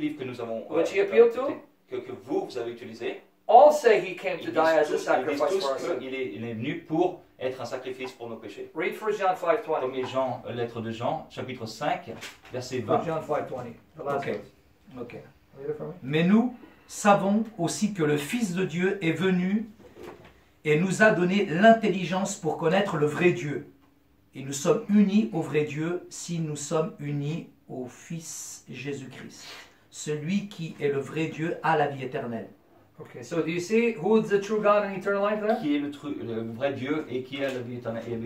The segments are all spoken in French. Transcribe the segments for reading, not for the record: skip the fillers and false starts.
livre que nous avons que vous avez utilisé, all say he came to die as a sacrifice for us. Il est venu pour être un sacrifice pour nos péchés. Read 1 John 5:20. Premier Jean, lettre de Jean, chapitre 5, verset 20. 1 John 5:20. The last Okay. verse. Okay. Read it for me. Mais nous savons aussi que le Fils de Dieu est venu et nous a donné l'intelligence pour connaître le vrai Dieu. Et nous sommes unis au vrai Dieu si nous sommes unis au Fils Jésus-Christ. Celui qui est le vrai Dieu a la vie éternelle. Okay, so do you see who is the true God and eternal life there? Qui est le vrai Dieu et qui a la vie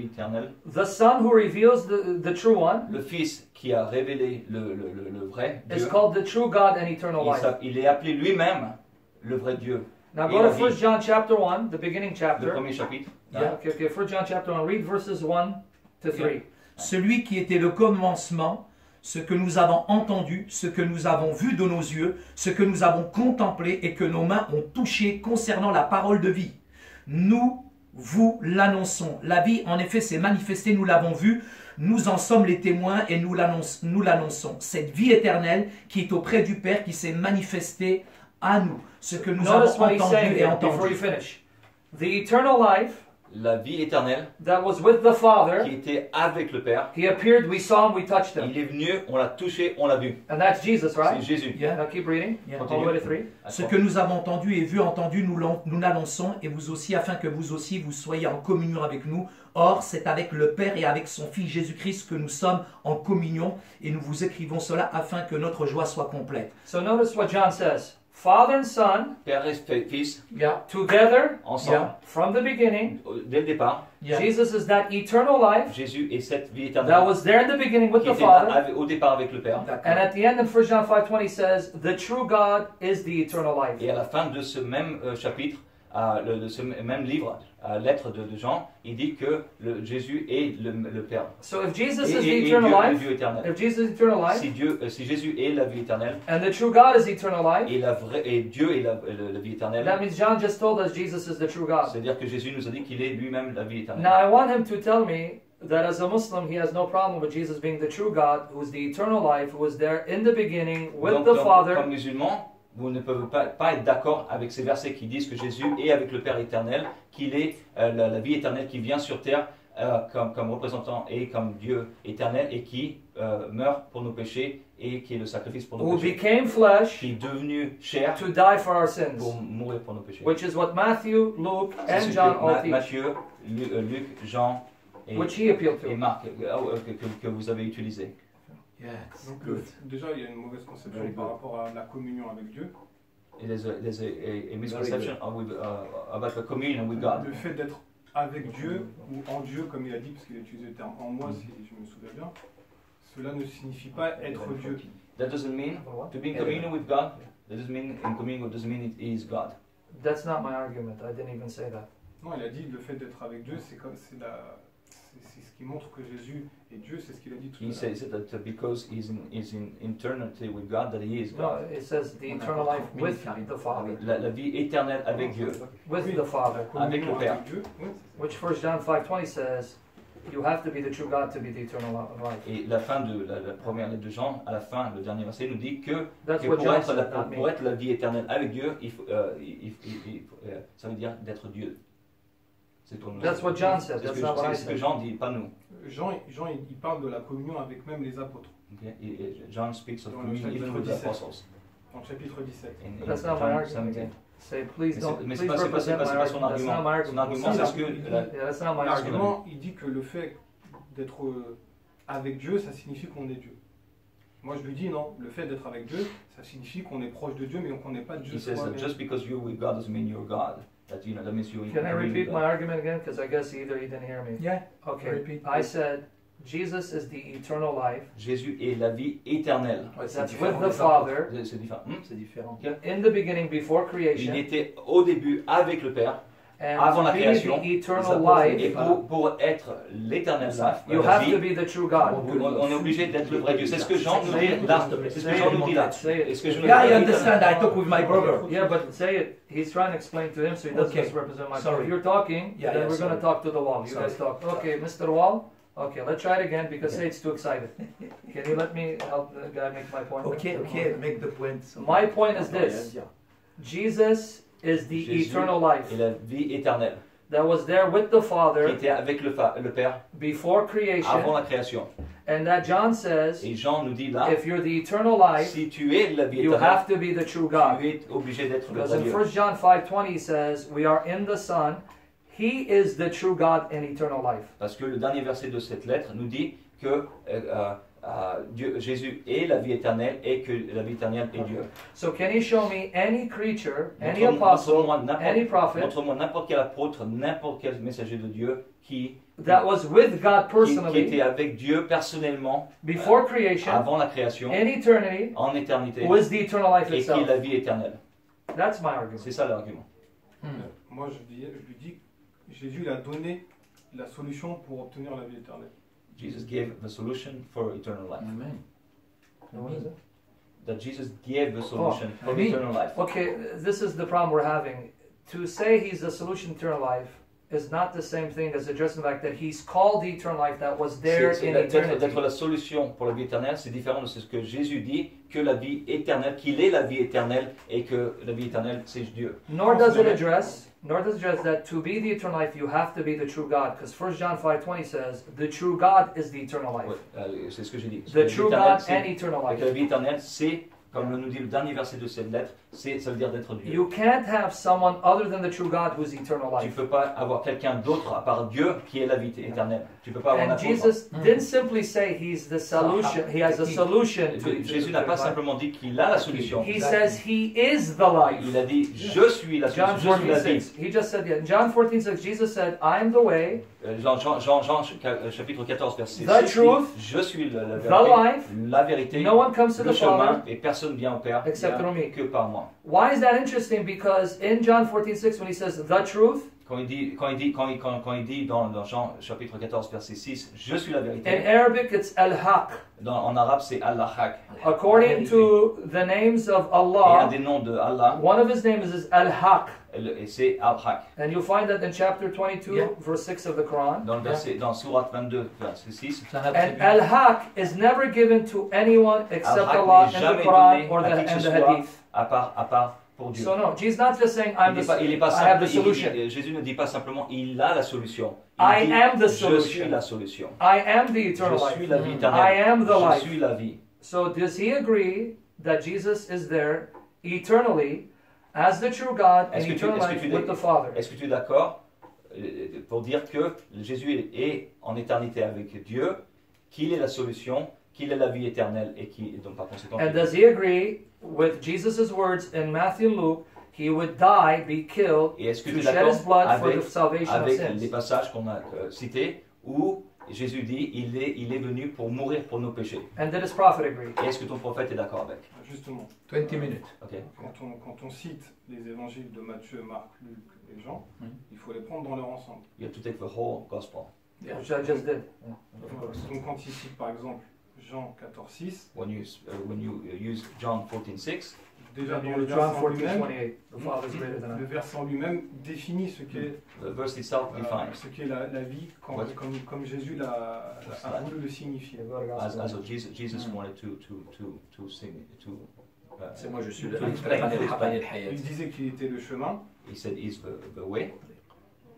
éternelle. The Son who reveals the true one Le Fils qui a révélé le vrai is Dieu. called the true God and eternal life. Il est appelé lui-même le vrai Dieu. Now Et go la to vie. 1 John chapter 1, the beginning Le chapter. premier chapitre. Yeah, okay, 1 John chapter 1, read verses 1 to 3. Celui qui était le commencement, ce que nous avons entendu, ce que nous avons vu de nos yeux, ce que nous avons contemplé et que nos mains ont touché concernant la parole de vie. Nous vous l'annonçons. La vie, en effet, s'est manifestée, nous l'avons vue, nous en sommes les témoins et nous l'annonçons. Cette vie éternelle qui est auprès du Père, qui s'est manifestée à nous. Ce que nous Notice avons what he's saying entendu et here before you entendu. finish. The eternal life La vie éternelle that was with the qui Father, était avec le Père. he appeared, we saw him, we touched him. Il est venu, on l'a touché, on l'a vu. And that's Jesus, C'est right? Jésus. Yeah. Now keep reading. Yeah. All the way to 3. Ce que nous avons entendu et vu, entendu, nous l'annonçons, et vous aussi, afin que vous aussi, vous soyez en communion avec nous. Or, c'est avec le Père et avec son Fils Jésus-Christ que nous sommes en communion, et nous vous écrivons cela afin que notre joie soit complète. So notice what John says. Father and Son, Père et Fils, together, ensemble, from the beginning. dès le départ, Yeah. Jesus is that eternal life Jésus est cette vie that éternelle was there in the beginning with qui the était Father. au départ avec le Père. D'accord. And at the end in 1 John 5:20 says, the true God is the eternal life. Et à la fin de ce même chapitre, de ce même livre, lettre de Jean, il dit que Jésus est le Père. So if Jesus Et is the Dieu, eternal le life, Dieu éternel. if Jesus is eternal life, Si Jésus est la vie éternelle and the true God is eternal life, et Dieu est la vie éternelle, that means John just told us Jesus is the true God. c'est-à-dire que Jésus nous a dit qu'il est lui-même la vie éternelle. Now I want him to tell me that as a Muslim, he has no problem with Jesus being the true God, who is the eternal life, who was there in the beginning with the Comme Father. musulman, vous ne pouvez pas être d'accord avec ces versets qui disent que Jésus est avec le Père éternel, qu'il est la vie éternelle qui vient sur terre comme représentant et comme Dieu éternel et qui meurt pour nos péchés et qui est le sacrifice pour nos Who péchés, became flesh qui est devenu chair to die for our sins, pour mourir pour nos péchés. which is what Matthew, Luke, C'est and ce John que all teach, Matthieu, Luc, Jean et, which he appealed et to. Marc que vous avez utilisé. Yes. Donc, Good. déjà, il y a une mauvaise conception Very par good. rapport à la communion avec Dieu. There's a misconception about the communion with God. Le fait d'être avec Dieu ou en Dieu, comme il a dit, parce qu'il a utilisé le terme en moi, si je me souviens bien, cela ne signifie pas être Dieu. That doesn't mean to be in communion with God. That doesn't mean in communion doesn't mean it is God. That's not my argument. I didn't even say that. Non, il a dit le fait d'être avec Dieu, c'est ce qui montre que Jésus est Dieu, c'est ce qu'il a dit tout à He l'heure. says that because he's in eternity with God, that he is No, God. it says the eternal life with the Father. La vie éternelle avec Dieu. With the Father. Avec le Communion Père. Dieu, oui, c'est ça. Which 1 John 5:20 says, you have to be the true God to be the eternal life. Et la fin de la première lettre de Jean, à la fin, le dernier verset nous dit que That's que what pour John être, said, not me. pour être la vie éternelle avec Dieu, ça veut dire d'être Dieu. C'est ton- That's what John said. c'est That's ce not what I que, c'est ce que said. Jean dit, pas nous. Jean, il parle de la communion avec même les apôtres, Okay? John speaks of Dans le communion even with the chapitre 17. apostles. dans le chapitre 17. In That's not my John argument 17. again. Say, please don't, Mais please c'est pas represent my son argument. That's not my argument. Son argument. argument, c'est ce que Yeah, that's not my argument. L'argument, il dit que le fait d'être avec Dieu, ça signifie qu'on est Dieu. Moi, je lui dis non, le fait d'être avec Dieu, ça signifie qu'on est proche de Dieu, mais qu'on n'est pas Dieu he says that soi-même. just because you're with God doesn't mean you're God. That that means you're Can I in repeat God. my argument again? Because I guess either you didn't hear me. Yeah. Okay. Repeat. I said, Jesus is the eternal life. Jésus est la vie éternelle. Ouais, c'est That's différent with the des apôtres. Father. C'est différent. C'est différent. In the beginning, before Il creation. était au début avec le Père, And avant la to be création, the eternal et life, pour être l'éternel you la have to vie, be the true God. on est obligé d'être le vrai Dieu. C'est ce que Jean nous dit là. C'est ce que Jean nous dit là. Say it. Est-ce que je me Yeah, I understand. I talk with my brother. Yeah, but say it. He's trying to explain to him, so he doesn't Okay. just represent my Sorry. If you're talking, Yeah, then yeah, we're going to sorry. talk to the wall. You guys Sorry. talk. Okay, Mr. Wall, Okay, let's try it again because Said's too excited. Can you let me help the guy make my point? Ok, make the point. My point is this. Jesus is the Jésus eternal life Et la vie éternelle that was there with the qui Father était avec le Père before avant creation, la création. and that John says, Et Jean nous dit là, if you're the eternal life, si tu es la vie you éternelle, have to be the true God. tu es obligé d'être le Because vrai in Dieu. 1 John 5:20 he says, we are in the Son, He is the true God and eternal life. Parce que le dernier verset de cette lettre nous dit que Jésus est la vie éternelle et que la vie éternelle est Dieu. So can you show me any creature, any apostle, any prophet Montre-moi n'importe quel apôtre, n'importe quel messager de Dieu qui that was with God qui était personally avec Dieu personnellement before creation, avant la création, in eternity, en éternité, was the eternal life et qui est itself. la vie éternelle. That's my argument. C'est ça l'argument. Moi, je lui dis que Jésus il a donné la solution pour obtenir la vie éternelle. Jesus gave the solution for eternal life. Amen. And what is it? That Jesus gave the solution for Amen. eternal life. Okay, this is the problem we're having. To say he's the solution to eternal life is not the same thing as addressing the fact that he's called the eternal life that was there in eternity. D'être la solution pour la vie éternelle, c'est différent de ce que Jésus dit, que la vie éternelle, qu'il est la vie éternelle et que la vie éternelle, c'est Dieu. Nor does it address that to be the eternal life you have to be the true God, because 1 John 5:20 says the true God is the eternal life. Ouais, c'est ce que j'ai dit. The true God and eternal Et life. que la vie éternelle, c'est, comme nous dit le dernier verset de cette lettre, ça veut dire d'être Dieu. You can't have someone other than the true God who's eternal Tu ne life. peux pas avoir quelqu'un d'autre à part Dieu qui est la vie éternelle. Tu ne peux pas avoir un And apôtre. Jesus didn't simply say he's the solution. He has a solution to Jésus n'a pas simplement dit qu'il a la solution. He says he is the life. Il a dit, je suis la John solution, je suis la vie. 14:6. He just said, yeah. John 14:6. Jesus said, "I am the way, Jean, chapitre 14, verset 6. the truth, Je suis la the vérité, life. la vérité, No one comes to le the chemin, Father et personne vient au Père except vient through me." que par moi. Why is that interesting? Because in John 14:6, when he says the truth, Quand il dit dans Jean chapitre 14, verset 6, je suis la in vérité, Arabic it's al-haq. en arabe c'est Allah-Haq. According to the names of Et un Allah, des noms de Allah, one of his names is al-haq. et c'est Al-Haq. And you'll find that in chapter 22, Yeah. verse 6 of the Quran. Dans Sourate 22, verset 6, And al-haq is never given to anyone except Al-Haq Allah n'est in jamais the Quran donné or à qui que and ce the soit Hadith. à part pour Dieu. So no, Jesus not just saying I have the solution. Jésus ne dit pas simplement il a la solution. I Il dit, am the je suis solution. la solution. I am the Je eternal suis life. la vie I éternelle. am the Je life. suis la vie. So does he agree that Jesus is there eternally as the true God and Est-ce que tu- eternal est-ce que life tu with dis- the Father? Est-ce que tu es d'accord pour dire que Jésus est en éternité avec Dieu, qu'il est la solution, qu'il est la vie éternelle et qui donc par conséquent And does he agree with Jesus' words in Matthew and Luke? He would die, be killed, et est-ce que tu to es shed d'accord his blood for the avec, salvation of avec les sins. passages qu'on a cités où Jésus dit il est venu pour mourir pour nos péchés. And did his prophet agree? Et est-ce que ton prophète est d'accord avec? Justement, 20 minutes. Ok. quand on cite les évangiles de Matthieu, Marc, Luc et Jean, Oui. il faut les prendre dans leur ensemble. You have to take the whole gospel. Which I just did. Donc quand il cite par exemple Jean 14:6, When you use John 14:6, déjà dans John le verset en 14, lui-même, 28. The Father is greater than le I. verset en lui-même définit ce qu'est the verse itself defines ce qu'est la vie What? comme Jésus a voulu le signifier. Okay, go to gospel. as Jesus wanted to sing to. C'est moi, je suis to le explain Il disait qu'il était le chemin He said he's the way,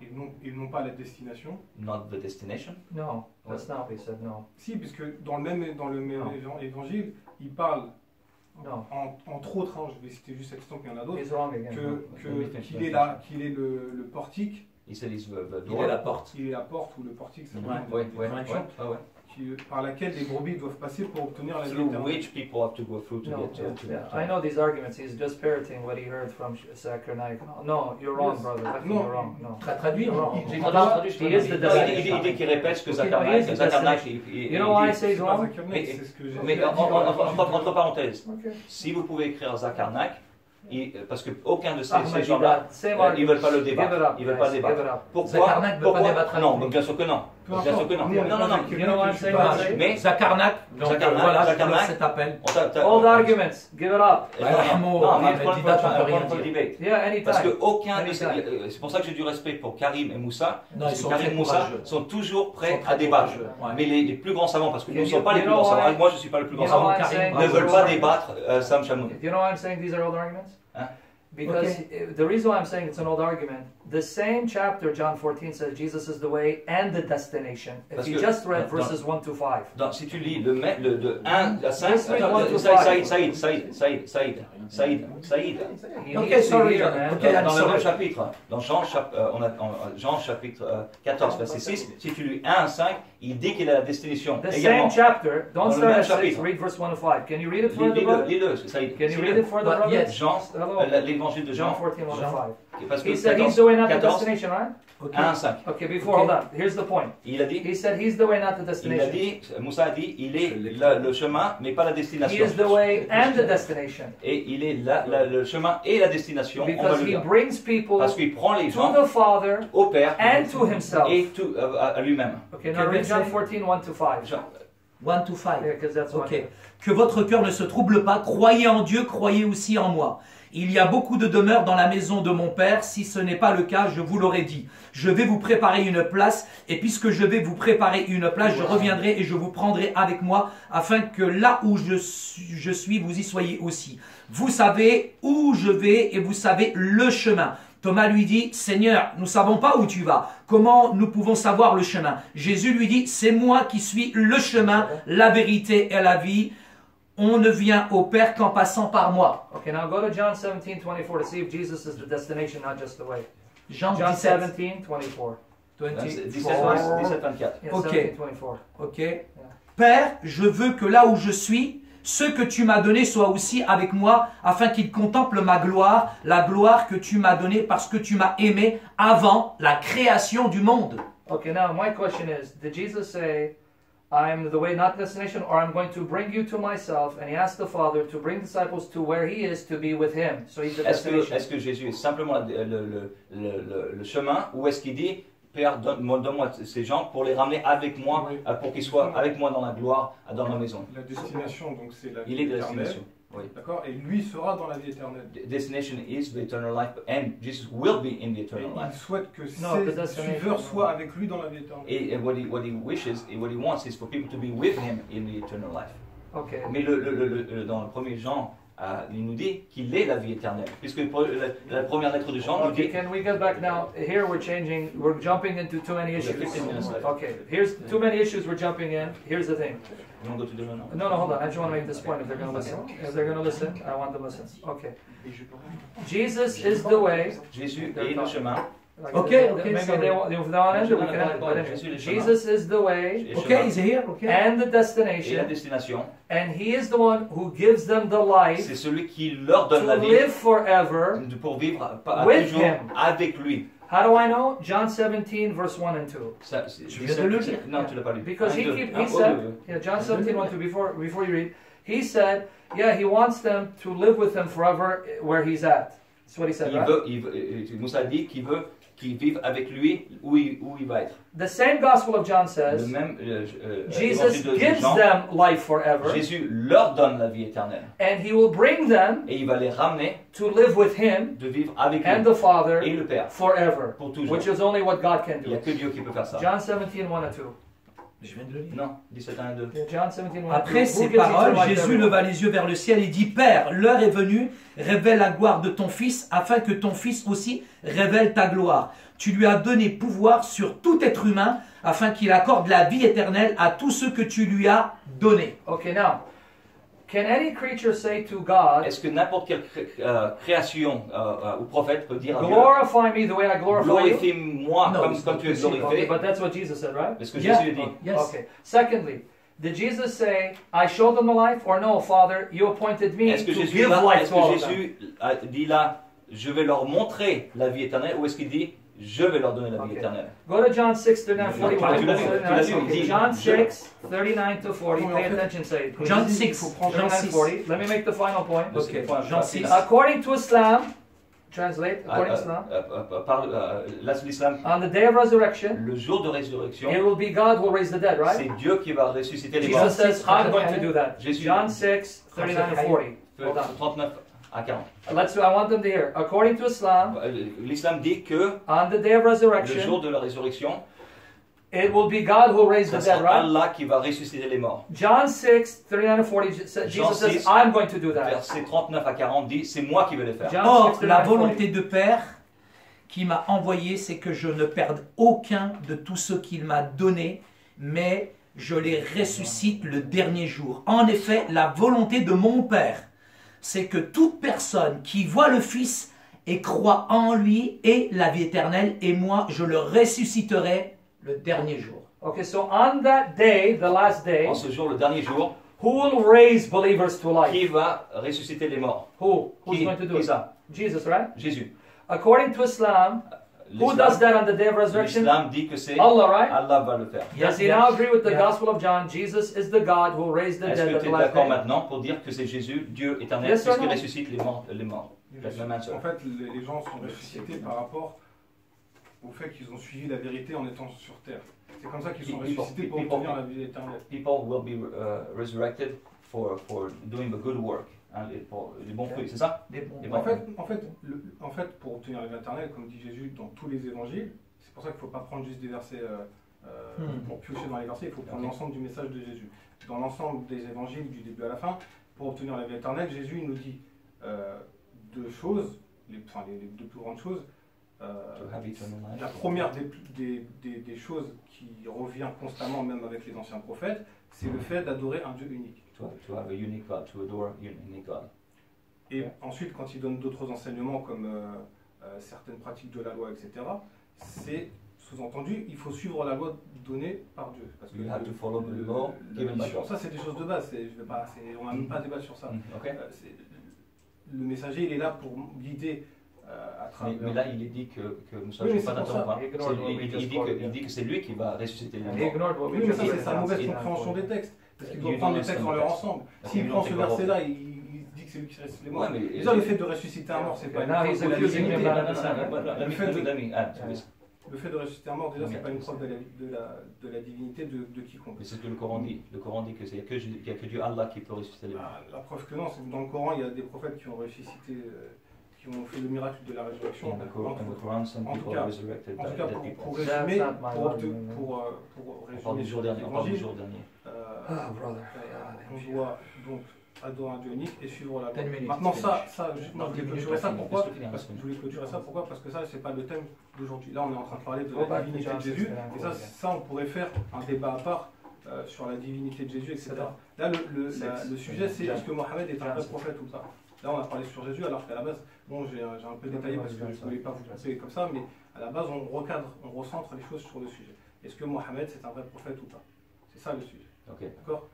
et non pas la destination. not the destination. No, that's not what he said. No, Si, puisque dans le même Non. évangile, il parle, no. entre autres, hein, je vais citer juste cet exemple, il y en a d'autres, He's wrong again. qu'il est là, qu'il est le portique, He said he's the Il door. est la porte. il est la porte ou le portique, ça Ouais. dépend Ouais, des ouais, traductions, ouais. par laquelle les brebis doivent passer pour obtenir la vie Through éternelle. which people have to go through to No, get to. yeah, I know these arguments. He's just parroting what he heard from Zachariah. No, you're wrong, Yes. brother. I think No. you're wrong. No. Traduire. He is the Il dit qu'il répète ce que Zachariah You know why I say he's C'est pas wrong? Zakarnak, Mais- c'est ce que j'ai Mais dit. entre parenthèses, Okay. si vous pouvez écrire Zakarnak, Parce qu'aucun de ces gens-là, ils ne veulent pas le débattre. Ils veulent pas le débattre. Pourquoi? Zakarnak ne veut pas débattre avec Non, nous. bien sûr que non. Bien sûr que non. Non, Non, non, non. You know what I'm saying? Mais Zakarnak, donc Zakarnak, voilà, je Zakarnak. lance cet appel. Old arguments, give it up. Non, mais on peut rien dire. Yeah, Parce anytime. que aucun de Anytime. c'est pour ça que j'ai du respect pour Karim et Moussa. Non, Parce ils que sont Karim très et Moussa courageux. sont toujours prêts Ils sont très à débattre. courageux, ouais. Mais les plus grands savants, parce que nous ne You sommes pas les plus know grands why? savants, moi je ne suis pas le plus grand You know savant, why I'm saying ne these veulent are pas old débattre Sam Shamoun. Do you know why I'm saying these are old arguments? Huh? Because the reason why I'm saying it's an old argument, the same chapter, John 14, says Jesus is the way and the destination. If Parce you que just read dans- verses 1 to 5. Si tu lis de 1 à 5, Let's read 1 to 5. Saïd. You Okay, need to sorry, hear, man. okay. Dans le sorry. même chapitre, dans Jean chapitre 14, verset 6, si tu lis 1 à 5, il dit qu'il est la destination. The Également, same chapter, don't Dans le start même at 6, chapitre. read verse 1 to 5. Can you read it for the brother? lis-le, Saïd. Can you read it for the But brother? yes. Jean, Hello. l'évangile de John Jean, 14, 1 to Jean. 5. parce que He said he's the way, not the 14, destination, right? 1 à 5. Okay, before, hold on. Here's the point. Il a dit, He said he's the way, not the il a destination. dit, Moussa a dit, il est le chemin, mais pas la He destination. is the way and the destination. Et il est le chemin et la destination, Because he Alléluia. brings people Parce qu'il prend les to gens the Father au Père and to himself. et à lui-même. Okay, now read John 14, 1 to 5. Jean- 1 to 5. Yeah, because that's what. Ok. Que votre cœur ne se trouble pas, croyez en Dieu, croyez aussi en moi. Il y a beaucoup de demeures dans la maison de mon Père, si ce n'est pas le cas, je vous l'aurais dit. Je vais vous préparer une place, et puisque je vais vous préparer une place, je reviendrai et je vous prendrai avec moi, afin que là où je suis, vous y soyez aussi. Vous savez où je vais et vous savez le chemin. Thomas lui dit, Seigneur, nous ne savons pas où tu vas. Comment nous pouvons savoir le chemin? Jésus lui dit, c'est moi qui suis le chemin, la vérité et la vie. On ne vient au Père qu'en passant par moi. Okay, now go to John 17, 24 to see if Jesus is the destination, not just the way. Jean John 17, 17, 24. 17-24. Yeah, Ok. 17, 24. Ok. Père, je veux que là où je suis, ce que tu m'as donné soit aussi avec moi, afin qu'il contemple ma gloire, la gloire que tu m'as donnée parce que tu m'as aimé avant la création du monde. Okay, now my question is, did Jesus say, I'm the way, not the destination, or I'm going to bring you to myself? And he asked the Father to bring disciples to where he is to be with him. So he's the destination. Est-ce que Jésus est simplement le chemin, ou est-ce qu'il dit, Père, donne-moi ces gens pour les ramener avec moi, Oui. pour qu'ils soient avec moi dans la gloire, dans la maison? La destination, donc c'est la vie Il est de la éternelle. destination. Oui. D'accord. Et lui sera dans la vie éternelle. Destination is the eternal life, and Jesus will be in the Et eternal il life. souhaite que No, the ses destination. suiveurs soient avec lui dans la vie éternelle. Et what he wishes, et what he wants is for people to be with him in the eternal life. Okay. Mais dans le premier Jean, il nous dit qu'il est la vie éternelle, puisque la première lettre de Jean nous Okay, dit. can we get back now? Here we're jumping into too many issues. 15 minutes left. Okay, here's too many issues we're jumping in. Here's the thing. You want to go to the now? No, hold on. I just want to make this point if they're going to listen. If they're going to listen, I want them to listen. Okay. Jesus is the way. Jésus est le chemin. Like, Okay, maybe sorry. they want, if they want to end it, we can end it. But anyway, Jesus is the way Ok, is here? Ok. and the Et la destination, destination, and He is the one who gives them the life c'est celui qui leur to donne la vie live forever. pour vivre pas- with toujours him. avec lui. How do I know? John 17, verse 1 and 2. Tu viens de le lire. Non, tu l'as pas lu. Because he Un, said, deux. yeah, John 17, 1 2, before you read, he said, yeah, he wants them to live with him forever where he's at. That's what he said, right? Moussa dit qu'il veut qu'ils vivent avec lui où il va être. The same Gospel of John Le says, même Jesus évangile de gives Jean, them life forever, Jésus leur donne la vie éternelle and he will bring them et il va les ramener to live with him de vivre avec and lui the Father et le Père forever, pour toujours. which is only what God can Il n'y a do. que Dieu qui peut faire ça. John 17, 1 and 2. Je viens de le lire. Non, 17 1 2. Yeah, John 17, 1 and 2. Après Who ces gives paroles, eternal life to Jésus everyone? leva les yeux vers le ciel et dit, Père, l'heure est venue, révèle la gloire de ton Fils, afin que ton Fils aussi révèle ta gloire. Tu lui as donné pouvoir sur tout être humain, afin qu'il accorde la vie éternelle à tous ceux que tu lui as donnés. Okay, now, can any creature say to God, Est-ce que n'importe quelle création ou prophète peut dire à Dieu, glorify me the way I glorify you? glorifie-moi Non, comme tu es Okay, glorifié? but that's what Jesus said, right? C'est ce que Yeah. Jésus dit. Yes. Okay. Secondly, did Jesus say, I showed them the life, or no, Father, you appointed me Est-ce que to Jésus give là, life est-ce to all que of them? Jésus a dit là, je vais leur montrer la vie éternelle, ou est-ce qu'il dit, je vais leur donner la vie Okay. éternelle. Go to John 6, 39, 40. Tu l'as lu, tu l'as lu, il Okay, dit, John je- 6, 39 to 40. Oui, en Pay fait, attention, say it. please. John Il 6, faut prendre Jean 39, 6. 40. Let me make the final point. Ok, Point Jean 6. According to Islam, translate, according to Islam, L'islam, on the day of resurrection, le jour de résurrection, it will be God who will raise the dead, right? c'est Dieu qui va ressusciter les morts. Jesus says, I'm going to do that. Jésus- John 6, 39 to 40. Hold on. 39 à 40. I want them to hear. According to Islam, L'islam dit que on the day of le resurrection, jour de la résurrection, it will be God who will raise the c'est dead, right? Allah qui va ressusciter les morts. John 6, 39 to 40, Jesus Jean says, 6, I'm going to do that. Versets 39 à 40 dit, c'est moi qui vais le faire. John Or, 6, la 39 to 40. volonté de Père qui m'a envoyé, c'est que je ne perde aucun de tout ce qu'il m'a donné, mais je les ressuscite le dernier jour. En effet, la volonté de mon Père, c'est que toute personne qui voit le Fils et croit en lui ait la vie éternelle, et moi, je le ressusciterai le dernier jour. Okay, so on that day, the last day, En ce jour, le dernier jour, who will raise believers to life? qui va ressusciter les morts? Who? Who's Qui, going to do qui it? ça? Jesus, right? Jésus. According to Islam, who does that on the day of resurrection? L'islam dit que c'est Allah, right? Allah va le faire. Does he now agree with the Gospel of John? Jesus is the God who will raise the Est-ce dead que at tu the es last d'accord day. maintenant pour dire que c'est Jésus, Dieu éternel, Yes or qui no? ressuscite les morts? That's my answer. En fait, les gens sont ressuscités par rapport au fait qu'ils ont suivi la vérité en étant sur terre. C'est comme ça qu'ils sont ressuscités pour obtenir la vie éternelle. People will be resurrected for doing the good work. Hein, pour les bons fruits, c'est ça? Des bons- Les En bons fait, pour obtenir la vie éternelle, comme dit Jésus dans tous les évangiles, c'est pour ça qu'il ne faut pas prendre juste des versets pour piocher dans les versets, il faut prendre l'ensemble du message de Jésus. Dans l'ensemble des évangiles, du début à la fin, pour obtenir la vie éternelle, Jésus nous dit deux choses, les deux plus grandes choses. La première des choses qui revient constamment, même avec les anciens prophètes, c'est le fait d'adorer un Dieu unique. To have a unique God, to adore a unique God. Et ensuite, quand il donne d'autres enseignements comme certaines pratiques de la loi, etc., c'est sous-entendu, il faut suivre la loi donnée par Dieu. Parce que You have to follow the law given by God. ça, c'est des choses de base. On n'a même pas débat sur ça. Ok. Le messager, il est là pour guider à travers. Mais là, il est dit que nous Oui, soyons mais pas c'est pour ça. d'interrompre. Ignore what we just quoted, Il dit que c'est lui qui va ressusciter les And he morts. ignored what we Oui, mais just ça, read c'est in sa mauvaise John 6, compréhension 40. des textes. Parce qu'il You doit don't prendre les understand textes en the leur text. ensemble. Parce S'il que prend you ce don't take verset-là, il dit que c'est lui qui ressuscite les morts. Ouais, mais Déjà, le fait de ressusciter un mort, c'est pas une Now preuve he's de la accusing divinité. him of Let me add to this. Le fait de ressusciter un mort, déjà, c'est pas une preuve de la divinité de quiconque. Mais c'est ce que le Coran dit. Le Coran dit qu'il n'y a que Dieu Allah qui peut ressusciter les morts. Ah, la preuve que non, c'est que dans le Coran, il y a des prophètes qui ont ressuscité, qui ont fait le miracle de la résurrection. In the Quran, some en tout people cas- are resurrected En tout by cas, dead pour people. résumer, That's not my pour argument. On parle résumer du sur jour dernier. On parle du l'évangile, jour dernier. Ah, brother. on doit donc adorer un Dieu unique et suivre la loi. 10 minutes, Maintenant, c'est ça, finish. moi, je voulais clôturer ça. Pourquoi Je voulais clôturer ça. Pourquoi Parce que ça, c'est pas le thème d'aujourd'hui. Là, on est en train de parler de Go la back to divinité John de Jésus. 6, Et ça, on pourrait faire un débat à part sur la divinité de Jésus, etc. Là, le sujet, c'est est-ce que Mohammed est un vrai prophète ou pas. Là, on a parlé sur Jésus, alors qu'à la base, bon, j'ai un peu détaillé parce que je ne voulais pas vous couper comme ça, mais à la base, on recadre, on recentre les choses sur le sujet. Est-ce que Mohammed, c'est un vrai prophète ou pas? C'est ça le sujet. Ok. D'accord?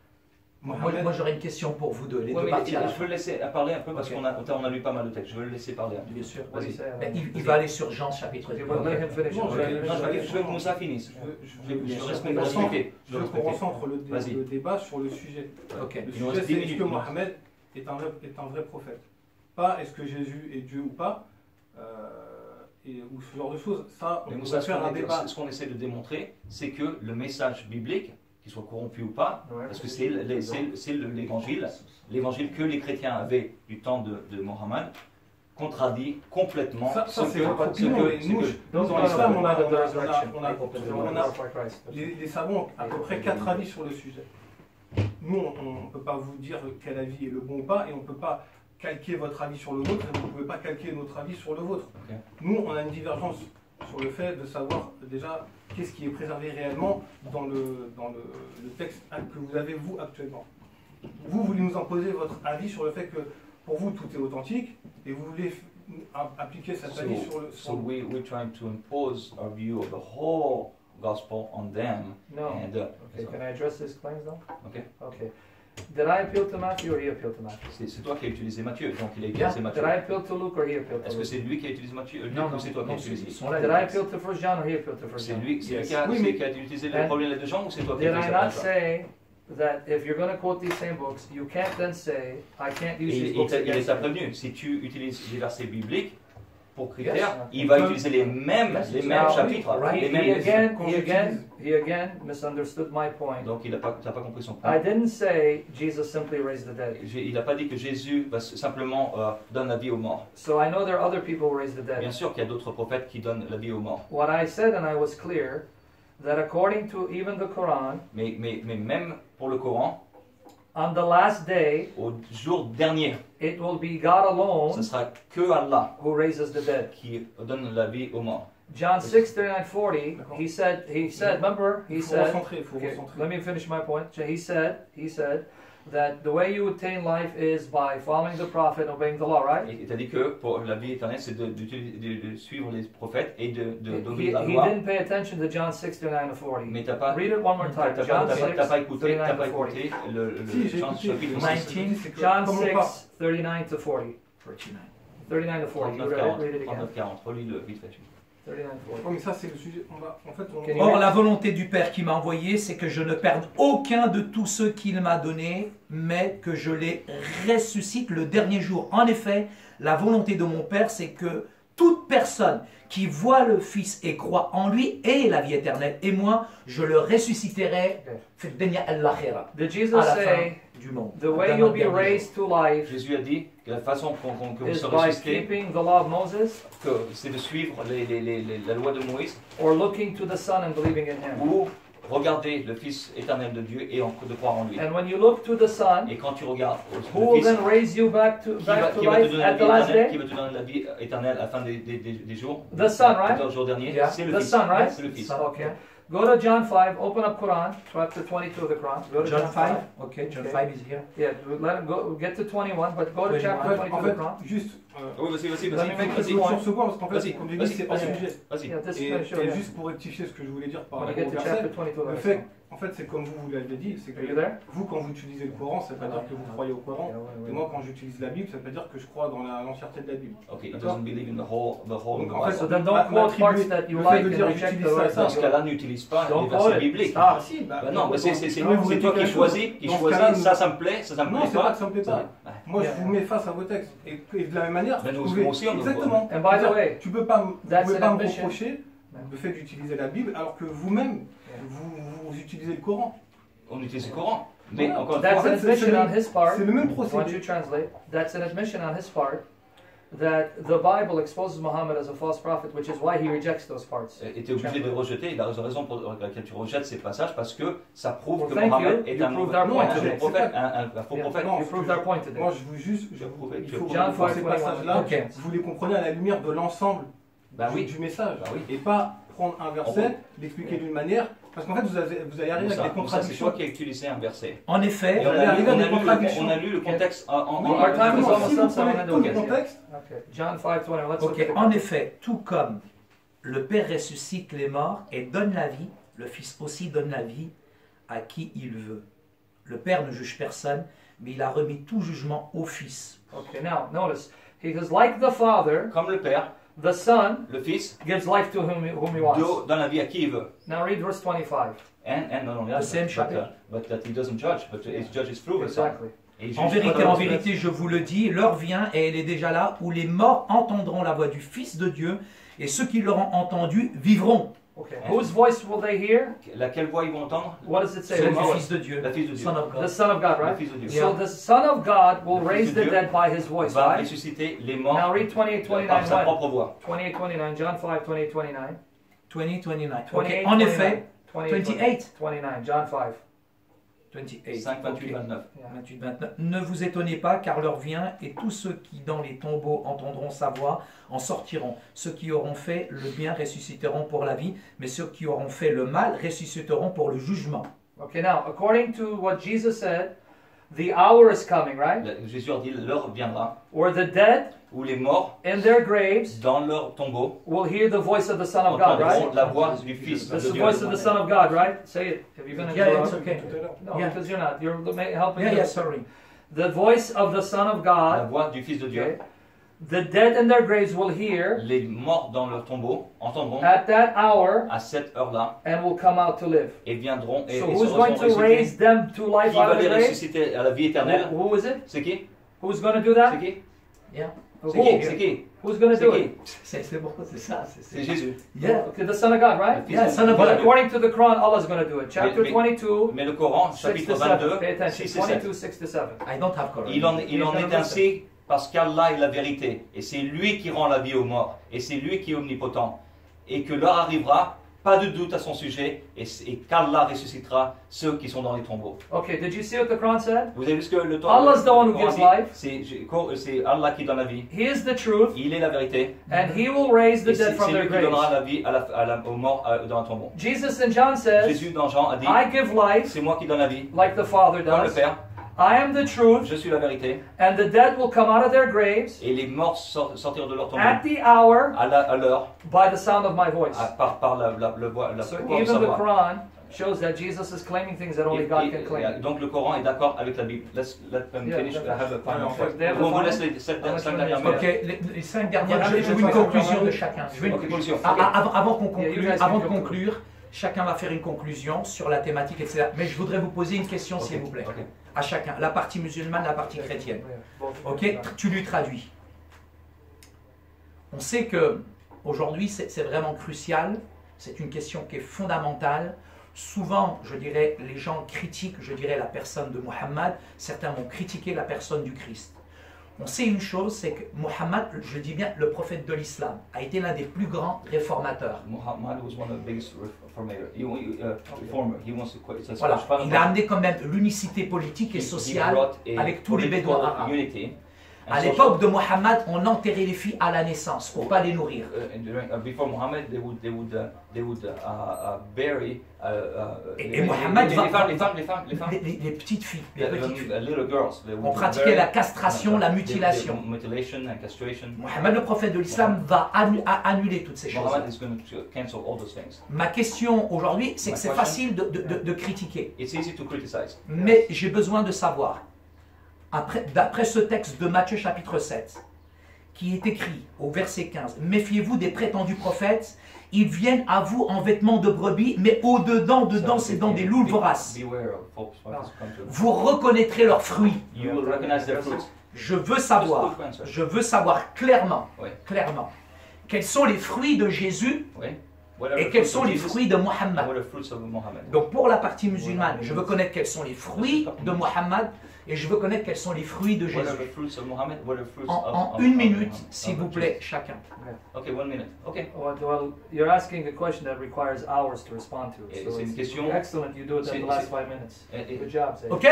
Moi, j'aurais une question pour vous deux, les Ouais, deux mais parties à la je veux le laisser parler un peu parce Ok. qu'on a lu pas mal de textes. Je veux le laisser parler. Bien sûr. Vas-y. Mais il va aller sur Jean chapitre 2. But let him finish. Non, Non, je veux que Moussa finisse. Je Je veux respecter. veux qu'on recentre Vas-y. le débat sur le sujet. Ok. Le Il nous sujet, reste c'est 10 est-ce que minutes. Mohammed est un vrai prophète? Pas est-ce que Jésus est Dieu ou pas, ou ce genre de choses. Ça, Mais on Moussa, peut faire un débat. ce qu'on essaie de démontrer, c'est que le message biblique, qu'il soit corrompu ou pas, Ouais. parce que c'est l'évangile que les chrétiens avaient du temps de Mohammed, contradit complètement Ça, ce c'est que- votre ce opinion, que- mais ce nous, que- Those dans are l'islam, the on a- point of the on a- resurrection. on a- People to on a- glorify Christ. les savants ont à peu près 4 avis sur le sujet. Nous, on ne peut pas vous dire quel avis est le bon ou pas, et on ne peut pas calquer votre avis sur le vôtre, et vous ne pouvez pas calquer notre avis sur le vôtre. Ok. Nous, on a une divergence sur le fait de savoir déjà qu'est-ce qui est préservé réellement dans le texte que vous avez, vous, actuellement. Vous voulez nous imposer votre avis sur le fait que, pour vous, tout est authentique, et vous voulez appliquer cet avis sur le... So we're trying to impose our view of the whole gospel on them. No. And, Okay, can I address his claims now? okay. Okay. Did I appeal to Matthew or he appealed to Matthew? C'est toi qui as utilisé Matthieu, donc il a utilisé Matthieu. Did I appeal to Luke or he appealed to Est-ce que Luke? c'est lui qui a utilisé Matthieu, Luc, Non, ou c'est toi qui as utilisé? ils sont là, Did les I textes. appeal to 1 John or he appealed to 1 C'est John? lui qui a utilisé le And premier lettre de Jean ou c'est toi qui as Did I utilisé not la Jean? say that if you're going to quote these same books, you can't then say, I can't use these books Il against t'a you? prévenu, si tu utilises les versets bibliques pour critères, Yes. il va utiliser les mêmes Now, chapitres, right. les He mêmes. again misunderstood my point. Donc t'as pas compris son I point. didn't say Jesus simply raised the dead. Il n'a pas dit que Jésus simplement donne la vie aux morts. So I know there are other people who raise the Bien dead. sûr qu'il y a d'autres prophètes qui donnent la vie aux morts. What I said, and I was clear, that according to even the Quran, Mais même pour le Coran, on the last day, au jour dernier, it will be God ce alone sera que Allah who raises the dead. qui donne la vie aux morts. John 6:39-40, he said, remember, he Il faut said, recentrer, il faut okay, recentrer. let me finish my point. He said that the way you attain life is by following the prophet, obeying the law, right? Et tu as dit que pour la vie éternelle, c'est de suivre les prophètes et d'obéir la He loi. didn't pay attention to John 6:39-40. Mais t'as pas Read it one more time. John 6, t'as pas écouté 39-40. le Si, j'ai chapitre écouté. 19, C'est que John comme on parle- 6, 39-40. 39-40. You read it again. 39-40, relis-le vite fait. 39-40. Ouais, mais ça, c'est le sujet. En fait, Can you Or, la volonté du Père qui m'a envoyé, c'est que je ne perde aucun de tous ceux qu'il m'a donnés, mais que je les ressuscite le dernier jour. En effet, la volonté de mon Père, c'est que toute personne qui voit le Fils et croit en lui ait la vie éternelle. Et moi, je le ressusciterai Did Jesus à la fin say du monde. the way you'll be raised to life Jésus a dit que la façon que vous is serez by ressuscités, keeping the law of Moses que c'est de suivre la loi de Moïse, or looking to the Son and believing in Him? ou regarder le Fils éternel de Dieu et de croire en lui. And when you look to the Son, Et quand tu regardes who le will Fils, then raise you back to qui va te life donner at the last qui day? va te donner la vie éternelle à la fin des jours, The Son, right? 14 jours derniers, Yeah. c'est le The Fils. Son, right? C'est le Fils. Okay. Go to John 5. Open up Quran, chapter 22 of the Quran. Go to John 5, okay, John Okay. 5 is here. Yeah, let him go. Get to 21, but go to 21. chapter En 22 of fait, the Quran. juste. Oui, vas-y, Let me make vas-y, this vas-y, point. Sur ce point, parce qu'en fait, Vas-y, comme je vas-y, dis, c'est hors vas-y. sujet. vas-y. Yeah, this Et, is sure. et Yeah. juste pour rectifier ce que je voulais dire par When you rapport get au to chapter verset, 22, le let us fait, know. en fait, c'est comme vous l'avez dit, c'est que Are you there? vous, quand vous utilisez le Coran, ça veut dire que vous croyez au Coran. Yeah, ouais, Et moi, quand j'utilise la Bible, ça veut dire que je crois dans l'entièreté de la Bible. Okay, it doesn't believe in the whole Donc, of en fait, the So Bible. then don't quote parts that you le fait like de and dire reject j'utilise the ça, rest. Dans ce of cas-là, n'utilise pas Don't les quote versets it. bibliques. Ah, si, bah, Non, mais c'est moi, vous toi dites qui la choisis, Dans ce cas-là, ça me plaît, ça me Non, plaît c'est pas pas. que ça me plaît pas. Moi, je vous mets face à vos textes. Et de la même manière, Ben, nous vous pouvez- aussi, on nous exactement. And by the way, Tu peux pas, vous that's pouvez an pas me admission. reprocher le fait d'utiliser la Bible alors que vous-même, vous utilisez le Coran. On utilise le Coran. Mais Voilà. encore une That's fois, an admission on his part. C'est le même Once you procédé. translate, that's an admission on his part that the Bible exposes Muhammad as a false prophet, which is why he rejects those parts. tu es obligé de rejeter. Il a raison pour laquelle tu rejettes ces passages parce que ça prouve Well, que thank Mohammed you. est You un proved our mauvais point today. prophète, C'est un faux Yeah. prophète. Non, You proved our point today. Moi, je veux juste, Tu as prouvé, il tu as faut prouvé. John que ces 5:21. passages-là, Ok. vous les comprenez à la lumière de l'ensemble Bah oui. du message. Bah oui. Et pas prendre un verset, l'expliquer d'une manière, parce qu'en fait, vous allez arriver avec des C'est contradictions. toi qui as utilisé un verset. En Et effet, on a lu- contradictions. on a lu le contexte en Well, our time is Exactement. almost Si up, vous so I'm prenez gonna tout do le it. contexte, Okay, John 5:20. Let's look ok, at the en effet, tout comme le Père ressuscite les morts et donne la vie, le Fils aussi donne la vie à qui il veut. Le Père ne juge personne, mais il a remis tout jugement au Fils. Okay, now notice he says, like the Father, Comme le Père, the Son le Fils, gives life to whom he wants. donne la vie à qui il veut. Now read verse 25. And not only that, The same but that he doesn't judge, but his judges prove it. Exactly. Et il En juge vérité, pas en dans le vérité, je vous le dis, l'heure vient et elle est déjà là où les morts entendront la voix du Fils de Dieu et ceux qui l'auront entendu vivront. Okay, whose voice will they hear? Laquelle voix ils vont entendre? What does it say? C'est le morts. Fils de Dieu, La fils de Dieu. Son of The God. Son of God, Le right? Fils de Dieu. So the Son of God will Le raise Fils de the Dieu dead by his voice, va right? ressusciter les morts Now read 28:29. par sa When? propre voix. 28:29. John 5, 28:29. 20-29. Ok, 28, en effet, 28. 29. John 5. 28. 5, 28, ok. 29. Yeah. 28, 29. Ne vous étonnez pas, car l'heure vient, et tous ceux qui dans les tombeaux entendront sa voix en sortiront. Ceux qui auront fait le bien ressusciteront pour la vie, mais ceux qui auront fait le mal ressusciteront pour le jugement. Okay, now according to what Jesus said, the hour is coming, right? Jésus a dit l'heure viendra Where the dead où les morts in their graves dans leur tombeau will hear the voice of the Son of God, entendront right? la voix du Fils That's de the Dieu. voice of the Son of God, right? Say it. Have you been Yeah, interrupted? it's okay. Tout à l'heure. No, Yeah. because you're not. You're helping. Yeah, me. sorry. The voice of the Son of La God. voix du Fils de Dieu. Okay. The dead in their graves will hear Les morts dans leur tombeau entendront at that hour à cette heure-là and will come out to live. et viendront et So se who's going to ressusciter. raise them to life Qui out va of les the grave? ressusciter à la vie éternelle? Who is it? C'est qui? Who's going to do C'est that? qui? Yeah. C'est Who? qui? C'est qui? Who's going to C'est do qui? it? C'est bon, c'est ça. C'est Jésus. Yeah. Okay, the Son of God, right? Yeah, Son of But God. according to the Quran, Allah is going to do it. Chapter Mais- 22, Mais le Coran, 6 chapitre to 7. 22, Pay attention. 6 et 7. 22, 6 to 7. I don't have Quran. Il en est Listen. ainsi parce qu'Allah est la vérité, et c'est lui qui rend la vie aux morts, et c'est lui qui est omnipotent, et que l'heure arrivera, pas de doute à son sujet, et qu'Allah ressuscitera ceux qui sont dans les tombeaux. Okay, did you see what the Quran said? Vous avez vu ce que le temps Allah's the one who le Coran gives dit? life. C'est Allah qui donne la vie. He is the truth, Il est la vérité. and He will raise the Et c'est dead from lui their qui donnera graves. la vie aux morts dans un tombeau. Jesus in John says, Jésus dans Jean a dit, I give life c'est moi qui donne la vie, like the Father comme le does. Père. I am the truth, Je suis la vérité. and the dead will come out of their graves Et les morts sortiront de leur tombeau at the hour à l'heure, by the sound of my voice. par la voix de So sa even the voix. Quran shows that Jesus is claiming things that only God can claim. Donc le Coran est d'accord avec la Bible. Let them Yeah, finish. that's I have a final right. thought. They have a On vous final? laisse les 5 dernières minutes. minutes. Ok, les 5 dernières, Yeah, je veux une conclusion de chacun. Je veux une- Ok, conclusion. Avant qu'on Yeah, you conclue, guys avant de can conclure, chacun va faire une conclusion sur la thématique, etc. Mais je voudrais vous poser une question, s'il vous plaît, Ok. à chacun. La partie musulmane, la partie chrétienne. Ok, tu lui traduis. On sait que aujourd'hui, c'est vraiment crucial. C'est une question qui est fondamentale. Souvent, je dirais, les gens critiquent, je dirais, la personne de Mohammed. Certains vont critiquer la personne du Christ. On sait une chose, c'est que Mohammed, je dis bien le prophète de l'islam, a été l'un des plus grands réformateurs. Muhammad was one of the biggest reformer. Reformer. He wants to quit. Voilà, il a amené quand même l'unicité politique et sociale avec tous les bédouins arabes. À l'époque de Mohammed, on enterrait les filles à la naissance pour pas les nourrir. Before Muhammad, they would bury Et Muhammad les femmes. Les petites filles, les petites filles. Little girls. On pratiquait la castration, la mutilation. Mutilation and castration. Mohammed, le prophète de l'islam, va annuler toutes ces choses. Muhammad is going to cancel all those things. Ma question aujourd'hui, c'est que My c'est question- facile de critiquer. It's easy to criticize. Mais j'ai besoin de savoir, d'après ce texte de Matthieu chapitre 7, qui est écrit au verset 15, « Méfiez-vous des prétendus prophètes, ils viennent à vous en vêtements de brebis, mais au-dedans, c'est dans des loups voraces. Beware of false prophets come to you. Vous reconnaîtrez leurs fruits. You will recognize their fruits. Je veux savoir clairement, Oui. clairement, quels sont les fruits de Jésus Oui. What are et the quels fruits sont of les Jesus? fruits de Mohammed. What are the fruits of Muhammad? Donc pour la partie musulmane, je veux connaître quels sont les fruits de Mohammed et je veux connaître quels sont les fruits de What are Jésus. the fruits of Muhammad? What are the fruits En of une minute, Muhammad? s'il vous plaît, chacun. Okay, 1 minute. Okay. Well, you're asking a question that requires hours to respond to. Et So c'est une it's question- excellent. You do it in the last 5 minutes. Et- Good job, Zay. Ok,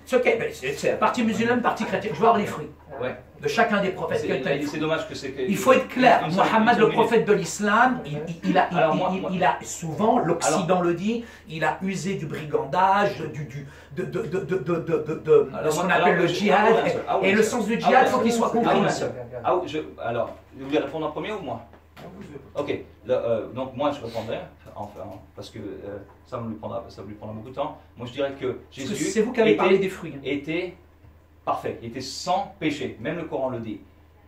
c'est ok, c'est la partie musulmane, partie chrétienne. Je veux voir les fruits Ouais. de chacun des prophètes. C'est dommage que c'est que. Il faut être clair, Une seule- Mohammed, une le seule prophète de l'islam, Alors, moi- il a souvent, l'Occident le dit, il a usé du brigandage, de ce qu'on appelle le djihad. Et le sens du djihad, il faut qu'il soit compris. Alors, vous voulez répondre en premier ou moi? Ok, donc moi je répondrai, enfin, parce que ça lui prendra beaucoup de temps. Moi je dirais que Parce que Jésus c'est vous qui avez parlé des fruits. était parfait, il était sans péché, même le Coran le dit.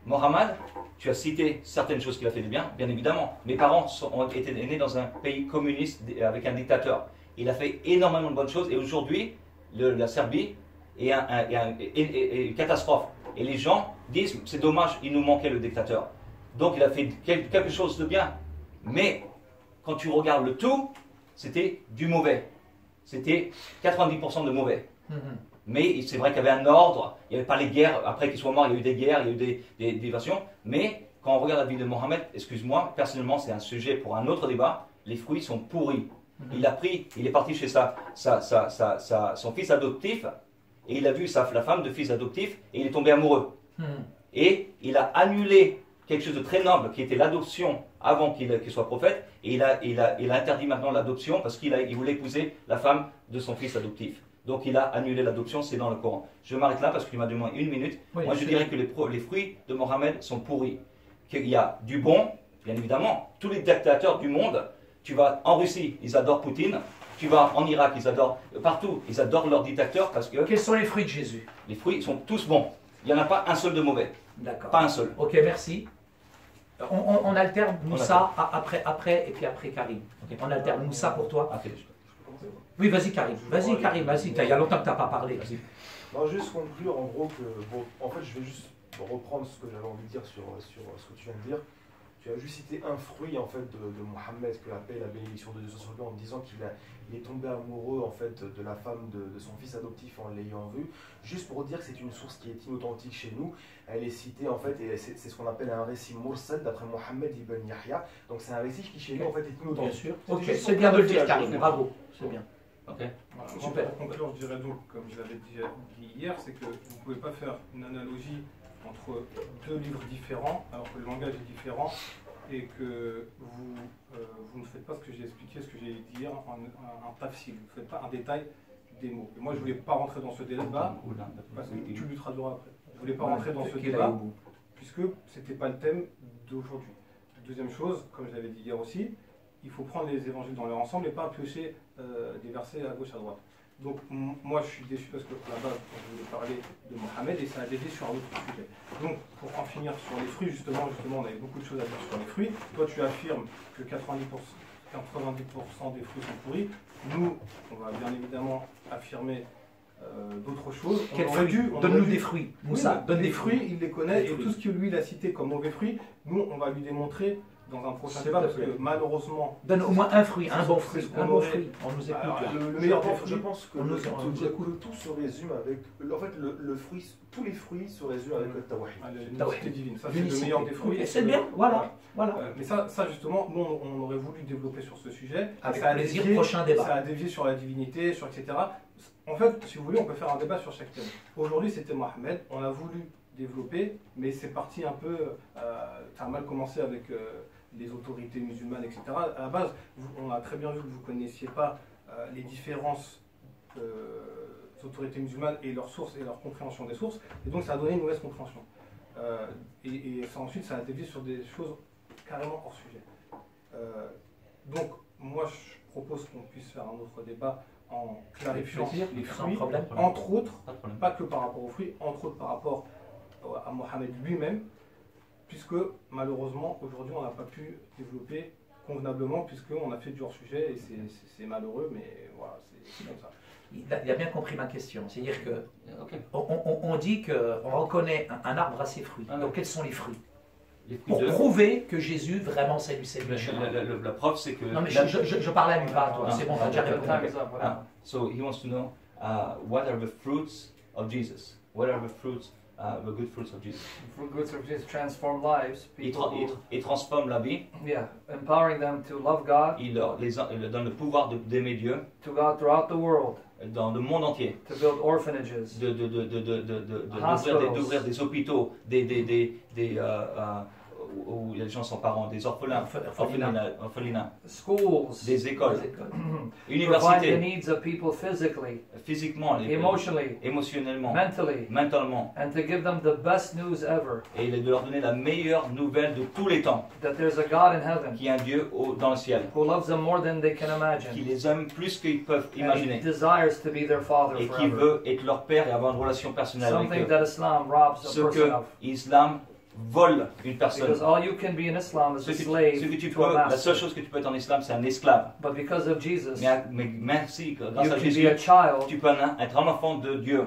Mohammed, tu as cité certaines choses qu'il a fait de bien, bien évidemment. Mes parents ont été nés dans un pays communiste avec un dictateur. Il a fait énormément de bonnes choses et aujourd'hui, la Serbie est une catastrophe. Et les gens disent, c'est dommage, il nous manquait le dictateur. Donc il a fait quelque chose de bien. Mais quand tu regardes le tout, c'était du mauvais. C'était 90% de mauvais. Mais c'est vrai qu'il y avait un ordre, il n'y avait pas les guerres. Après qu'il soit mort, il y a eu des guerres, il y a eu des diversions. Mais quand on regarde la vie de Mohammed, excuse-moi, personnellement c'est un sujet pour un autre débat, les fruits sont pourris. Il est parti chez son fils adoptif et il a vu la femme de fils adoptif et il est tombé amoureux. Et il a annulé quelque chose de très noble qui était l'adoption avant qu'il soit prophète et il a interdit maintenant l'adoption parce qu'il voulait épouser la femme de son fils adoptif. Donc il a annulé l'adoption, c'est dans le Coran. Je m'arrête là parce qu'il m'a demandé 1 minute. Oui, Moi je dirais que les fruits de Mohammed sont pourris. Qu'il y a du bon, bien évidemment. Tous les dictateurs du monde, tu vas en Russie, ils adorent Poutine. Tu vas en Irak, ils adorent, partout, ils adorent leur dictateur parce que Quels sont les fruits de Jésus? les fruits sont tous bons. Il n'y en a pas un seul de mauvais. D'accord. Pas un seul. Ok, merci. On alterne Moussa après et puis après Karim. Ok. On alterne Moussa pour toi. Ok. Oui, vas-y Karim. Vas-y Karim, vas-y. Il y a longtemps que tu n'as pas parlé. Vas-y. Non, juste conclure en gros que, bon, en fait, je vais juste reprendre ce que j'avais envie de dire sur ce que tu viens de dire. Tu as juste cité un fruit en fait de Mohammed, que la paix et la bénédiction de Dieu soit sur lui, en disant qu'il est tombé amoureux en fait de la femme de son fils adoptif en l'ayant vu. Juste pour dire que c'est une source qui est inauthentique chez nous. Elle est citée en fait, et c'est ce qu'on appelle un récit mursal d'après Mohammed ibn Yahya. Donc c'est un récit qui chez nous en fait est Bien inauthentique. sûr. Ok, c'est bien de le dire Karim. Bravo. C'est bien. Ok. Voilà, Super. Pour conclure, je dirais donc, comme je l'avais dit hier, c'est que vous ne pouvez pas faire une analogie entre deux livres différents, alors que le langage est différent, et que vous ne faites pas ce que j'ai expliqué, ce que j'ai dit hier, en tafsil. Vous ne faites pas un détail des mots. Et moi, je ne voulais pas rentrer dans ce débat, parce que tu le traduiras après. Je ne voulais pas rentrer dans ce débat, puisque ce n'était pas le thème d'aujourd'hui. Deuxième chose, comme je l'avais dit hier aussi, il faut prendre les évangiles dans leur ensemble et pas piocher des versets à gauche, à droite. Donc moi je suis déçu parce que là-bas je voulais parler de Mohammed et ça a dévié sur un autre sujet. Donc pour en finir sur les fruits, justement on avait beaucoup de choses à dire sur les fruits. Toi tu affirmes que 90% des fruits sont pourris. Nous, on va bien évidemment affirmer d'autres choses. Quels fruits? Donne-nous des fruits. Moussa, donne des fruits. Il les connaît et tout ce que lui il a cité comme mauvais fruits, nous on va lui démontrer dans un prochain débat parce que malheureusement... Donne au moins un fruit, un bon fruit. Un bon fruit. On nous écoute. Alors, là. le meilleur des fruits, Je pense que tout se résume avec... En fait, le fruit, tous les fruits se résument avec le tawhid. l'unicité divine. Ça, c'est le meilleur des fruits. Ok, c'est bien, voilà. Mais ça, justement, nous, on aurait voulu développer sur ce sujet. Avec ça a plaisir, dévié, prochain débat. Ça a dévié sur la divinité, sur etc. En fait, si vous voulez, on peut faire un débat sur chaque thème. Aujourd'hui, c'était Mohammed. On a voulu développer, mais c'est parti un peu... ça a mal commencé avec... les autorités musulmanes, etc. À la base, on a très bien vu que vous ne connaissiez pas les différences des autorités musulmanes et leurs sources et leur compréhension des sources, et donc ça a donné une mauvaise compréhension. Et ça, ensuite, ça a dévié sur des choses carrément hors sujet. Donc, moi, je propose qu'on puisse faire un autre débat en clarifiant les fruits, entre autres, pas que par rapport aux fruits, entre autres par rapport à Mohammed lui-même, puisque malheureusement aujourd'hui on n'a pas pu développer convenablement puisqu'on a fait du hors-sujet et c'est malheureux, mais voilà, c'est comme ça. Il a bien compris ma question, c'est-à-dire que on dit qu'on reconnaît un arbre à ses fruits. Donc quels sont les fruits? Pour prouver que Jésus vraiment c'est lui. La preuve c'est que... Non mais je parle à lui, pas à toi, c'est bon, t'as déjà répondu. So he wants to know what are the fruits of Jesus? What are the fruits? The good fruits of Jesus. Fruit goods of Jesus transform lives. Il transforme la vie. Yeah, empowering them to love God. Il leur donne le pouvoir d'aimer Dieu. To God throughout the world. Dans le monde entier. To build orphanages. D'ouvrir des hôpitaux, où les gens sont parents, des orphelins, orphelinats, schools, des écoles, universités, provide the needs of people physically, physiquement, emotionally, émotionnellement, mentalement, and to give them the best news ever. Et de leur donner la meilleure nouvelle de tous les temps. That there's a God in heaven, qui est un Dieu dans le ciel, who loves them more than they can imagine, qui les aime plus qu'ils peuvent imaginer, and he desires to be their father et qui veut être leur père et avoir une relation personnelle avec eux. That Islam robs a person of. Islam vole une personne. Because all you can be in Islam is a slave to a master. La seule chose que tu peux être en islam, c'est un esclave. But because of Jesus, mais merci, grâce à Jésus, tu peux être un enfant de Dieu.